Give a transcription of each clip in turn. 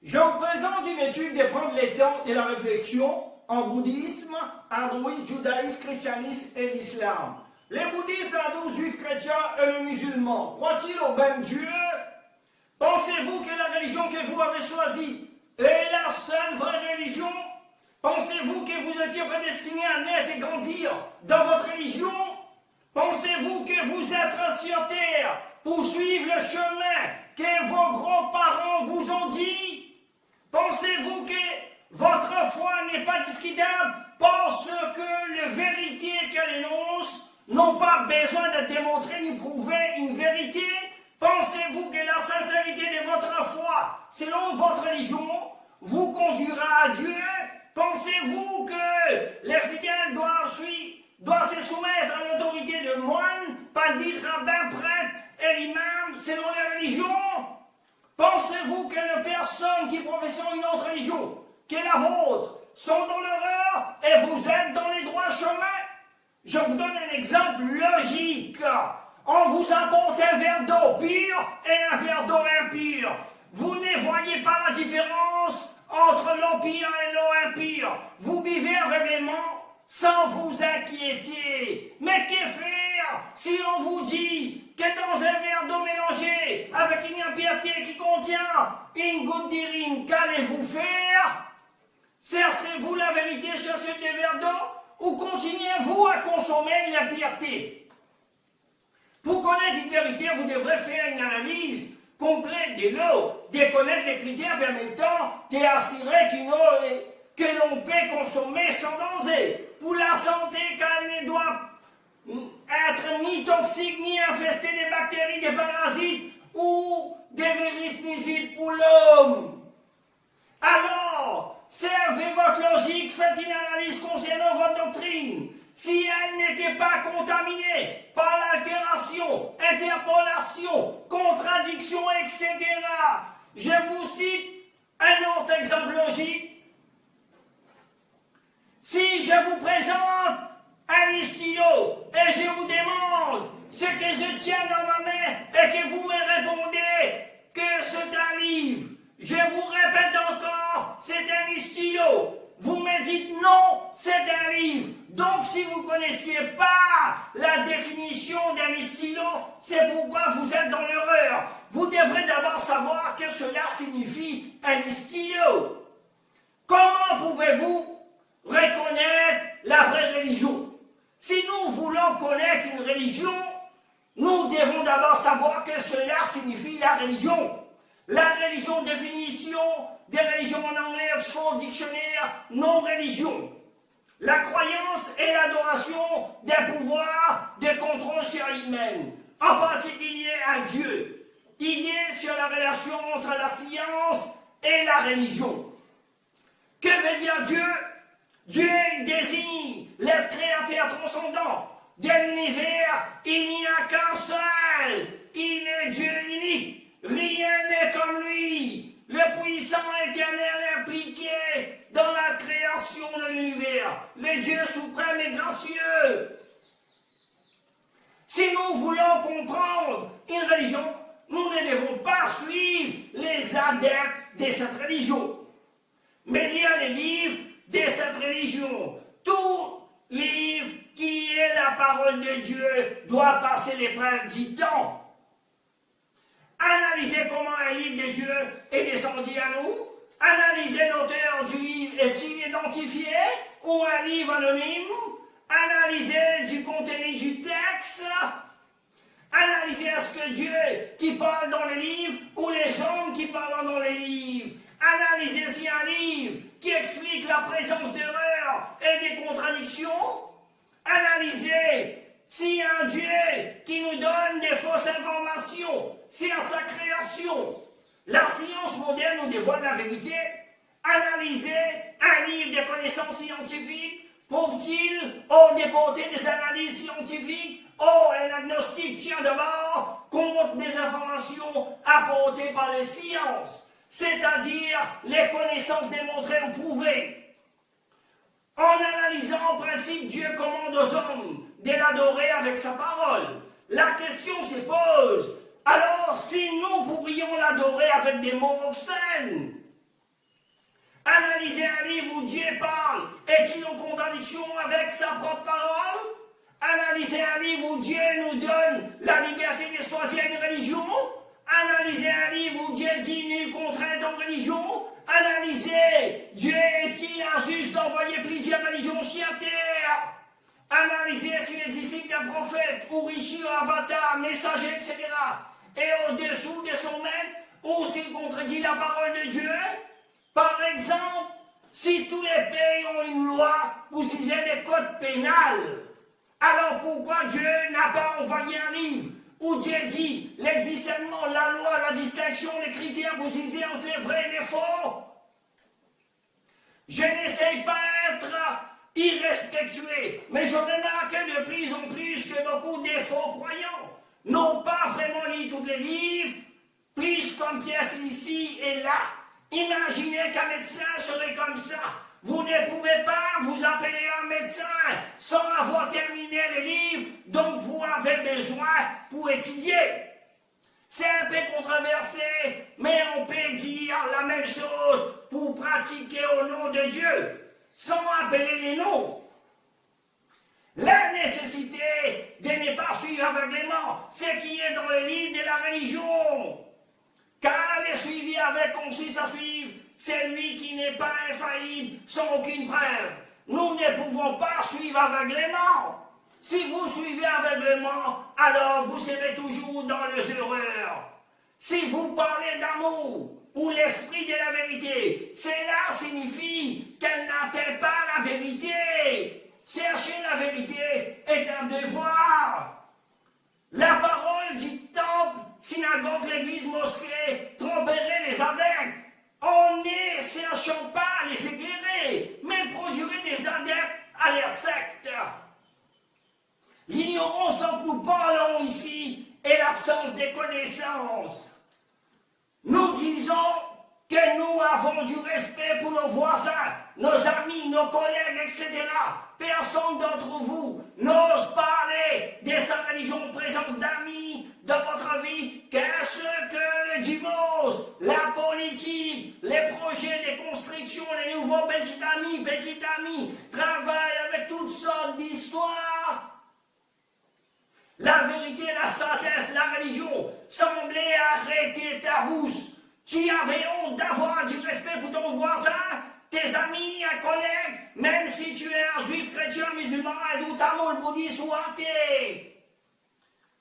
Je vous présente une étude des prendre les temps et la réflexion en bouddhisme, hindouisme, judaïsme, christianisme et l'islam. Les bouddhistes, hindous, juifs, chrétiens et les musulmans, croient-ils au même Dieu? Pensez-vous que la religion que vous avez choisie est la seule vraie religion? Pensez-vous que vous étiez prédestinés à naître et grandir dans votre religion? Pensez-vous que vous êtes sur terre pour suivre le chemin que vos grands-parents vous ont dit? Pensez-vous que votre foi n'est pas discutable parce que les vérités qu'elle énonce n'ont pas besoin de démontrer ni prouver une vérité? Pensez-vous que la sincérité de votre foi, selon votre religion, vous conduira à Dieu? Pensez-vous que les fidèles doivent se soumettre à l'autorité de moines, pandits, rabbins, prêtres et l'imam selon les religions? Pensez-vous que les personnes qui professent une autre religion que la vôtre sont dans l'erreur et vous êtes dans les droits chemins? Je vous donne un exemple logique. On vous apporte un verre d'eau pure et un verre d'eau impure. Vous ne voyez pas la différence entre l'eau pure et l'eau impure. Vous buvez aveuglément sans vous inquiéter. Mais que faire si on vous dit que dans un verre d'eau mélangé avec une impureté qui contient une goutte d'urine, qu'allez-vous faire? Cherchez-vous la vérité sur ce verre d'eau ou continuez-vous à consommer l'impureté? Pour connaître une vérité, vous devrez faire une analyse complète de l'eau, de connaître les critères permettant d'assurer qu'une eau que l'on peut consommer sans danger pour la santé, car elle ne doit être ni toxique, ni infestée de bactéries, de parasites ou des virus nuisibles pour l'homme. Alors, servez votre logique, faites une analyse concernant votre doctrine. Si elle n'était pas contaminée par l'altération, interpolation, contradiction, etc. Je vous cite un autre exemple logique. Si je vous présente un stylo et je vous demande ce que je tiens dans ma main et que vous me répondez que c'est un livre, je vous répète encore, c'est un stylo. Vous me dites non, c'est un livre. Donc si vous ne connaissiez pas la définition d'un stylo, c'est pourquoi vous êtes dans l'erreur. Vous devrez d'abord savoir que cela signifie un stylo. Comment pouvez-vous reconnaître la vraie religion? Si nous voulons connaître une religion, nous devons d'abord savoir que cela signifie la religion. La religion, définition des religions en anglais, Oxford Dictionnaire, non-religion. La croyance et l'adoration des pouvoirs de contrôle sur l'humain, en particulier un Dieu. Idée sur la relation entre la science et la religion. Que veut dire Dieu? Dieu désigne le créateur transcendant de l'univers. Il n'y a qu'un seul. Il est Dieu unique. Rien n'est comme lui. Le puissant éternel impliqué dans la création de l'univers. Le Dieu suprême et gracieux. Si nous voulons comprendre une religion, nous ne devons pas suivre les adeptes de cette religion, mais lire les livres de cette religion. Tout livre qui est la parole de Dieu doit passer l'épreuve du temps. Analysez comment un livre de Dieu est descendu à nous. Analysez l'auteur du livre, est-il identifié ou un livre anonyme? Analysez du contenu du texte. Analysez est-ce que Dieu qui parle dans le livre ou les hommes qui parlent dans les livres. Analysez si un livre qui explique la présence d'erreurs et des contradictions. Analysez si un Dieu qui nous donne des fausses informations, c'est à sa création. La science moderne nous dévoile la vérité. Analysez un livre de connaissances scientifiques. Prouve-t-il au déporté des analyses scientifiques? Un agnostique tient d'abord compte des informations apportées par les sciences, c'est-à-dire les connaissances démontrées ou prouvées. En analysant en principe, Dieu commande aux hommes de l'adorer avec sa parole. La question se pose, alors si nous pourrions l'adorer avec des mots obscènes, Analyser un livre où Dieu parle, est-il en contradiction avec sa propre parole? Analyser un livre où Dieu nous donne la liberté de choisir une religion? Analyser un livre où Dieu dit nul contrainte en religion? Analyser, Dieu est-il injuste d'envoyer plusieurs religions sur terre? Analyser si les disciples d'un prophète, ou riches ou avatar, messager, etc., est au-dessous de son maître, ou s'il contredit la parole de Dieu. Par exemple, si tous les pays ont une loi ou si j'ai des codes pénals, alors pourquoi Dieu n'a pas envoyé un livre où Dieu dit les discernements, la loi, la distinction, les critères pour juger entre les vrais et les faux? Je n'essaye pas d'être irrespectueux, mais je remarque de plus en plus que beaucoup des faux croyants n'ont pas vraiment lu tous les livres, plus comme pièces ici et là. Imaginez qu'un médecin serait comme ça. Vous ne pouvez pas vous appeler un médecin sans avoir terminé les livres dont vous avez besoin pour étudier. C'est un peu controversé, mais on peut dire la même chose pour pratiquer au nom de Dieu, sans appeler les noms. La nécessité de ne pas suivre aveuglément ce qui est dans les livres de la religion. Car les suivis avec consiste à suivre celui qui n'est pas infaillible sans aucune preuve. Nous ne pouvons pas suivre aveuglément. Si vous suivez aveuglément, alors vous serez toujours dans les erreurs. Si vous parlez d'amour ou l'esprit de la vérité, cela signifie qu'elle n'atteint pas la vérité. Chercher la vérité est un devoir. La parole du temple, synagogue, l'église, mosquée, tromperait les aveugles. On ne cherchant pas à les éclairer, mais produirait des adeptes à leur secte. L'ignorance dont nous parlons ici est l'absence de connaissances. Nous disons que nous avons du respect pour nos voisins, nos amis, nos collègues, etc. Personne d'entre vous n'ose parler de sa religion en présence d'amis dans votre vie. Qu'est-ce que le divorce, la politique, les projets de construction, les nouveaux petits amis, travaillent avec toutes sortes d'histoires. La vérité, la sagesse, la religion semblaient arrêter ta bouche. Tu avais honte d'avoir du respect pour ton voisin, tes amis, un collègue, même si tu es un juif, chrétien, musulman, hindou, tamoul, bouddhiste ou athée.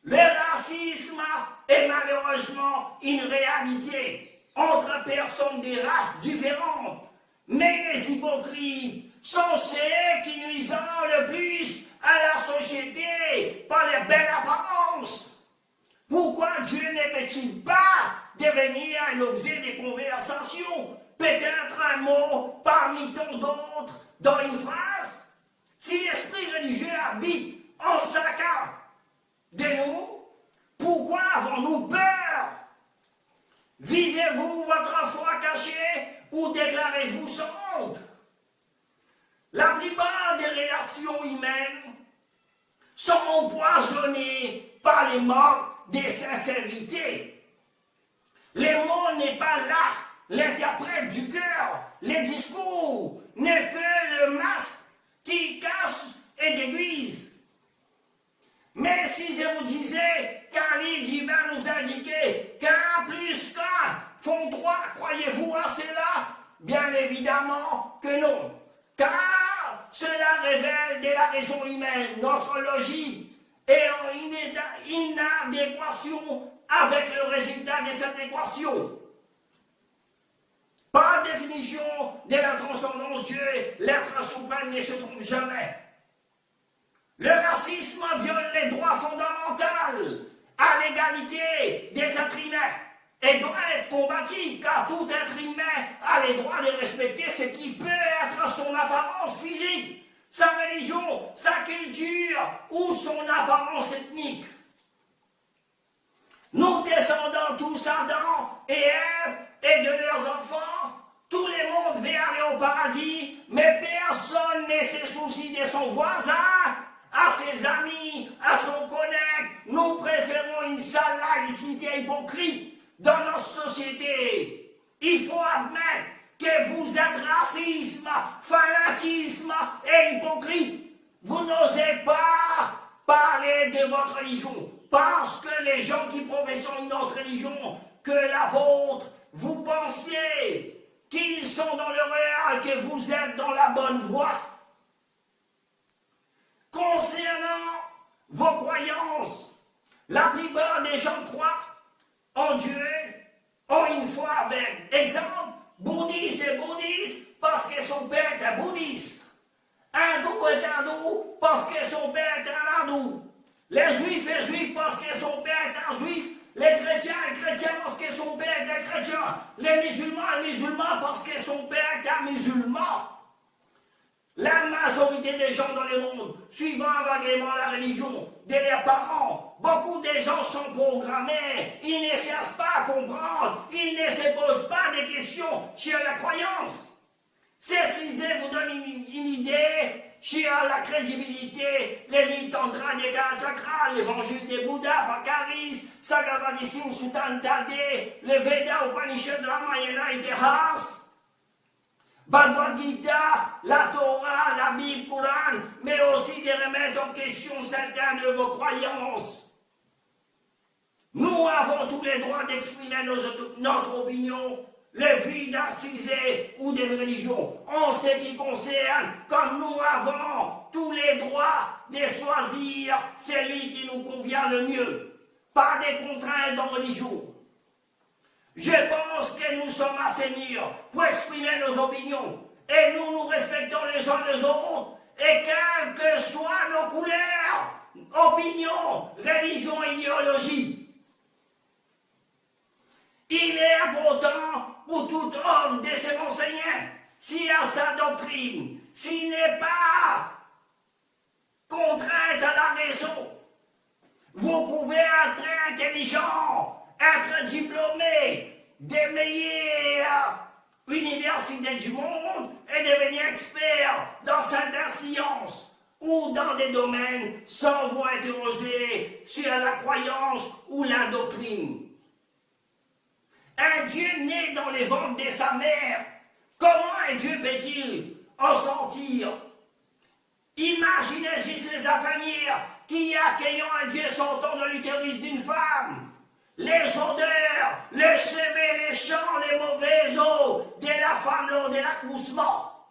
Le racisme est malheureusement une réalité entre personnes des races différentes. Mais les hypocrites sont ceux qui nuisent le plus à la société par les belles apparences. Pourquoi Dieu ne peut-il pas devenir un objet de conversation? Peut-être un mot parmi tant d'autres dans une phrase? Si l'esprit religieux habite en chacun de nous, pourquoi avons-nous peur? Vivez-vous votre foi cachée ou déclarez-vous sans honte? La plupart des relations humaines sont empoisonnées par les mots de sincérité. Le mot n'est pas là, l'interprète du cœur, les discours n'est que le masque qui cache et déguise. Mais si je vous disais qu'un livre divin nous indiquait qu'un plus qu'un font trois, croyez-vous à cela? Bien évidemment que non. Car cela révèle de la raison humaine, notre logique est en inadéquation avec le résultat de cette équation. Par définition de la transcendance Dieu, l'être souverain ne se trompe jamais. Le racisme viole les droits fondamentaux à l'égalité des êtres humains et doit être combattu car tout être humain a les droits de respecter ce qui peut être son apparence physique, sa religion, sa culture ou son apparence ethnique. Nous descendons tous Adam et Ève et de leurs enfants. Tout le monde veut aller au paradis, mais personne ne se soucie de son voisin, à ses amis, à son collègue. Nous préférons une sale laïcité hypocrite dans notre société. Il faut admettre que vous êtes racisme, fanatisme et hypocrite. Vous n'osez pas parler de votre religion parce que les gens qui professent une autre religion que la vôtre, vous pensez qu'ils sont dans l'erreur et que vous êtes dans la bonne voie. Concernant vos croyances, la plupart des gens croient en Dieu, ont une foi avec. Exemple, bouddhiste est bouddhiste parce que son père est un bouddhiste. Hindou est hindou parce que son père est un hindou. Les juifs est juif parce que son père est un juif. Les chrétiens est chrétien parce que son père est un chrétien. Les musulmans est musulman parce que son père est un musulman. La majorité des gens dans le monde, suivant aveuglément la religion de leurs parents, beaucoup de gens sont programmés, ils ne cherchent pas à comprendre, ils ne se posent pas de questions sur la croyance. Ces sujets vous donnent une idée sur la crédibilité, les livres Tantra des Kalachakra, l'évangile des Bouddha, Bhagavad, Sagavadi Singh, Sutan Taldé, les Vedas, Upanishads, Ramayana, Itihas, Bhagavad Gita, la Torah, la Bible, Coran, mais aussi de remettre en question certaines de vos croyances. Nous avons tous les droits d'exprimer notre opinion, le vue d'un sujet ou d'une religion, en ce qui concerne, comme nous avons tous les droits de choisir celui qui nous convient le mieux, pas des contraintes en religion. Je pense que nous sommes assez mûrs pour exprimer nos opinions et nous respectons les uns les autres et quelles que soient nos couleurs, opinions, religions, idéologies. Il est important pour tout homme de se renseigner s'il a sa doctrine, s'il n'est pas contraint à la raison. Vous pouvez être intelligent, être diplômé des meilleures universités du monde et devenir expert dans certaines sciences ou dans des domaines sans vous interroger sur la croyance ou la doctrine. Un Dieu né dans les ventres de sa mère, comment un Dieu peut-il en sortir? Imaginez juste les affamir qui, accueillant un Dieu sortant de l'utérus d'une femme, les odeurs, les semets, les chants, les mauvais eaux de la femme lors de l'accouchement.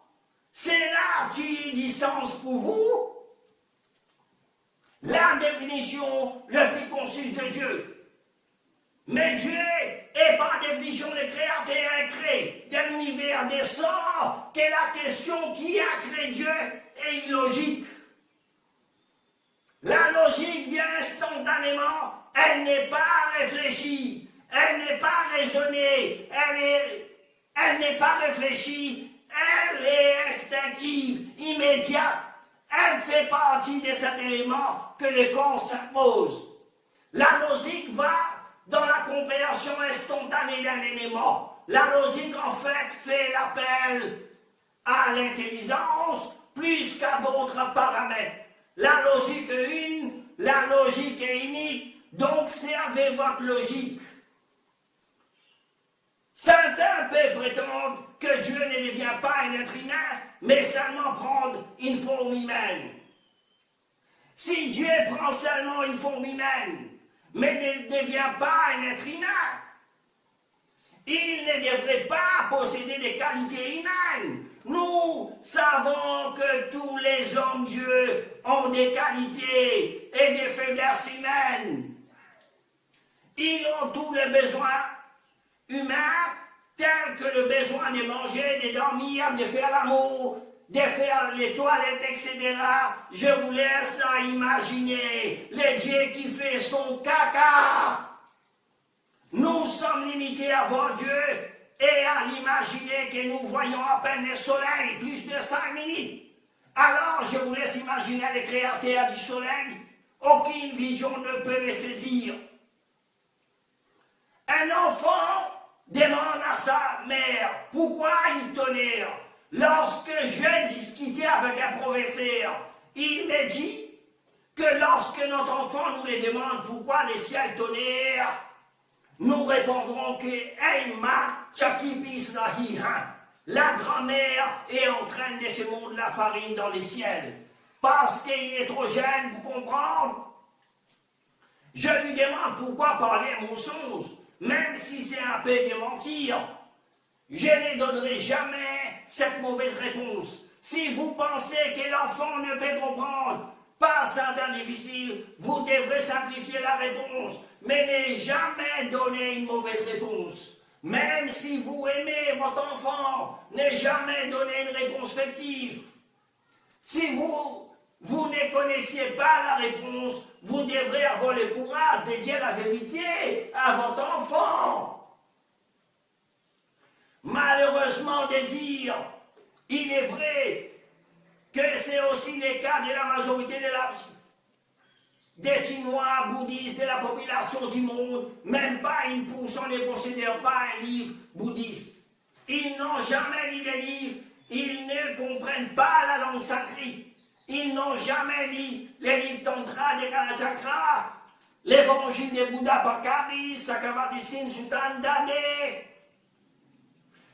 C'est là qu'il dit sens pour vous? La définition la plus concise de Dieu. Mais Dieu est par définition le créateur et crée de l'univers des sorts que la question qui a créé Dieu est illogique. La logique vient instantanément. Elle n'est pas réfléchie, elle n'est pas raisonnée, elle n'est pas réfléchie, elle est instinctive, immédiate. Elle fait partie de cet élément que le corps s'impose. La logique va dans la compréhension instantanée d'un élément. La logique, en fait l'appel à l'intelligence plus qu'à d'autres paramètres. La logique est une, la logique est unique. Donc, servez votre logique. Certains peuvent prétendre que Dieu ne devient pas un être humain, mais seulement prendre une forme humaine. Si Dieu prend seulement une forme humaine, mais ne devient pas un être humain, il ne devrait pas posséder des qualités humaines. Nous savons que tous les hommes Dieu ont des qualités et des faiblesses humaines. Ils ont tous les besoins humains, tels que le besoin de manger, de dormir, de faire l'amour, de faire les toilettes, etc. Je vous laisse à imaginer le Dieu qui fait son caca. Nous sommes limités à voir Dieu et à l'imaginer que nous voyons à peine le soleil, plus de 5 minutes. Alors je vous laisse imaginer les créateurs du soleil. Aucune vision ne peut les saisir. Un enfant demande à sa mère pourquoi il tolère. Lorsque je discutais avec un professeur, il me dit que lorsque notre enfant nous les demande pourquoi les ciels tolèrent, nous répondrons que Eima Chakibis Lahihan. La grand-mère est en train de semer de la farine dans les ciels. Parce qu'il est trop jeune pour comprendre. Je lui demande pourquoi parler mensonge, même si c'est un peu de mentir. Je ne donnerai jamais cette mauvaise réponse. Si vous pensez que l'enfant ne peut comprendre, pas certains difficile, vous devrez simplifier la réponse, mais ne jamais donner une mauvaise réponse. Même si vous aimez votre enfant, ne jamais donner une réponse fictive. Si vous ne connaissiez pas la réponse, vous devrez avoir le courage de dire la vérité à votre enfant. Malheureusement de dire, il est vrai que c'est aussi le cas de la majorité des Chinois bouddhistes de la population du monde, même pas 1% ne possédent pas un livre bouddhiste. Ils n'ont jamais lu les livres, ils ne comprennent pas la langue sacrée. Ils n'ont jamais lu les livres Tantra de Kalachakra, l'évangile de Bouddha Pakari, Sakavati Suttan Dade.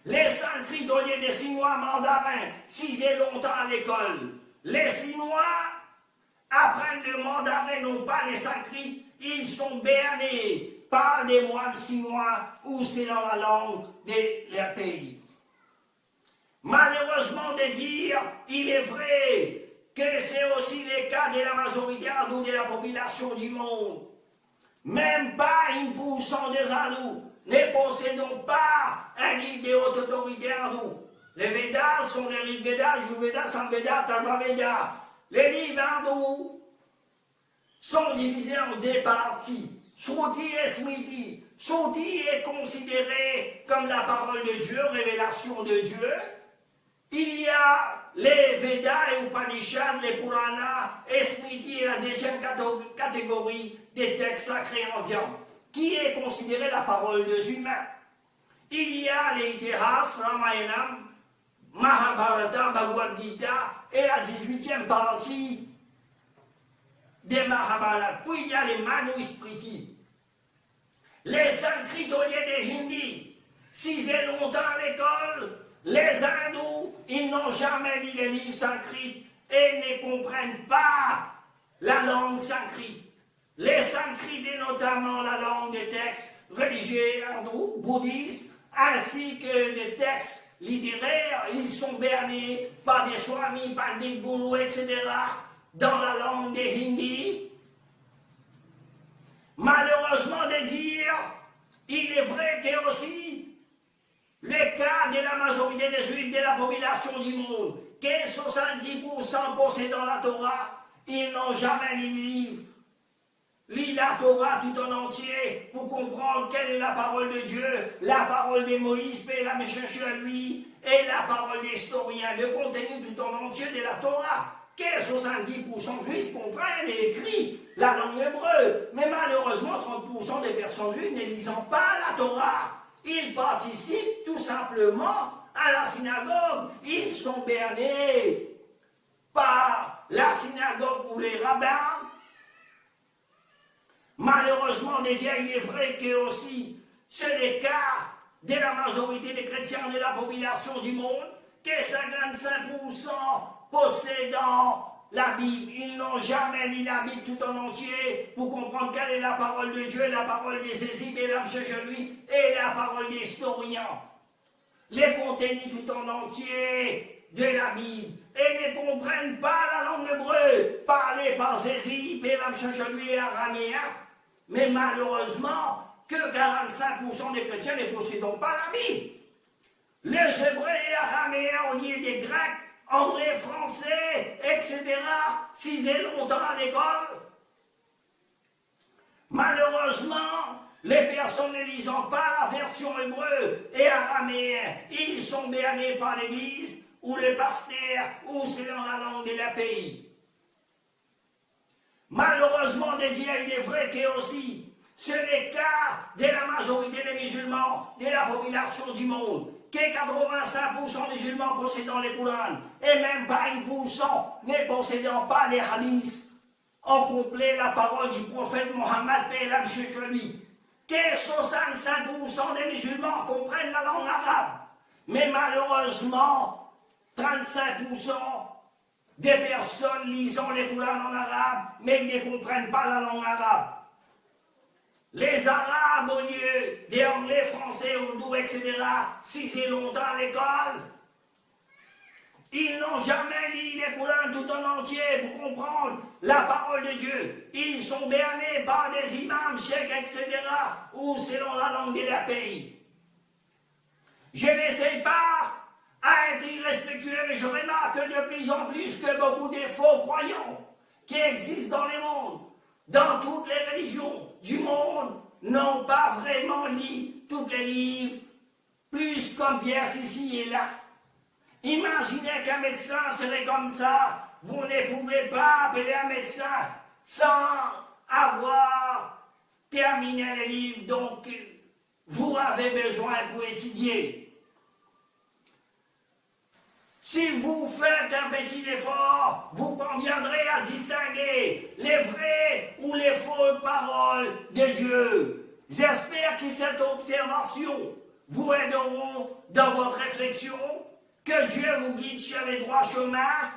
Les sanskritoliers des Chinois mandarins, s'ils étaient longtemps à l'école, les Chinois apprennent le mandarin, non pas les sanskrit, ils sont bernés par des moines chinois ou c'est dans la langue de leur pays. Malheureusement de dire, il est vrai que c'est aussi le cas de la majorité hindoue de la population du monde. Même pas 1% des hindous ne possédons pas un livre de haute autorité hindoue. Les Védas sont les livres Védas, Yurveda, Samveda, Tattvaveda. Les livres hindous sont divisés en deux parties, Shruti et Smriti. Shruti est considéré comme la parole de Dieu, révélation de Dieu. Il y a les Védas et Upanishads, les Puranas, et Smriti est la deuxième catégorie des textes sacrés indiens, qui est considérée la parole des humains. Il y a les Itihas, Ramayana, Mahabharata, Bhagavad Gita et la 18e partie des Mahabharata. Puis il y a les Manusmriti. Les sanskritoliers des Hindis, s'ils étaient longtemps à l'école, les hindous, ils n'ont jamais lu les livres sanskrit et ne comprennent pas la langue sanskrit. Les sanskrit et notamment la langue des textes religieux hindous, bouddhistes, ainsi que les textes littéraires, ils sont bernés par des swamis, pandits, gourous, etc. dans la langue des hindis. Malheureusement de dire, il est vrai que aussi le cas de la majorité des juifs de la population du monde, que 70% possédant la Torah, ils n'ont jamais lu le livre. Lis la Torah tout en entier pour comprendre quelle est la parole de Dieu, la parole de Moïse, paix et la chercher à lui, et la parole des historiens, le contenu tout en entier de la Torah. Que 70% juifs comprennent et écrivent la langue hébreu, mais malheureusement 30% des personnes juives ne lisant pas la Torah. Ils participent tout simplement à la synagogue, ils sont bernés par la synagogue ou les rabbins. Malheureusement, déjà, il est vrai que aussi, c'est le cas de la majorité des chrétiens de la population du monde, que 55% possédant la Bible. Ils n'ont jamais lu la Bible tout en entier pour comprendre quelle est la parole de Dieu, la parole des Égyptes et l'âme chez lui, et la parole des historiens. Les contenus tout en entier de la Bible. Et ne comprennent pas la langue hébreu parlée par Zézip et l'âme chez lui et l'araméen. Mais malheureusement, que 45% des chrétiens ne possédent pas la Bible. Les Hébreux et Araméens au lieu des Grecs, Anglais, Français, etc., s'ils étaient longtemps à l'école. Malheureusement, les personnes ne lisant pas la version hébreu et araméen, ils sont bernés par l'Église ou le pasteur ou c'est dans la langue de leur pays. Malheureusement, de dire, il est vrai que aussi, c'est le cas de la majorité des musulmans, de la population du monde, que 85% des musulmans possédant les Courans, et même pas 1% ne possédant pas les hadiths, en complet la parole du prophète Mohammed, paix et la chez lui, que 65% des musulmans comprennent la langue arabe, Mais malheureusement, 35% des personnes lisant les Courans en arabe, mais ils ne comprennent pas la langue arabe. Les Arabes, au lieu des Anglais, Français, Oudou, etc., si longtemps à l'école, ils n'ont jamais lu les Courans tout en entier pour comprendre la parole de Dieu. Ils sont bernés par des imams, cheikhs, etc., ou selon la langue de leur pays. Je n'essaye pas à être irrespectueux, mais je remarque de plus en plus que beaucoup de faux croyants qui existent dans le monde, dans toutes les religions du monde, n'ont pas vraiment lu tous les livres, plus comme Pierre ici et là. Imaginez qu'un médecin serait comme ça. Vous ne pouvez pas appeler un médecin sans avoir terminé les livres, donc vous avez besoin pour étudier. Si vous faites un petit effort, vous parviendrez à distinguer les vraies ou les fausses paroles de Dieu. J'espère que cette observation vous aideront dans votre réflexion, que Dieu vous guide sur les droits chemins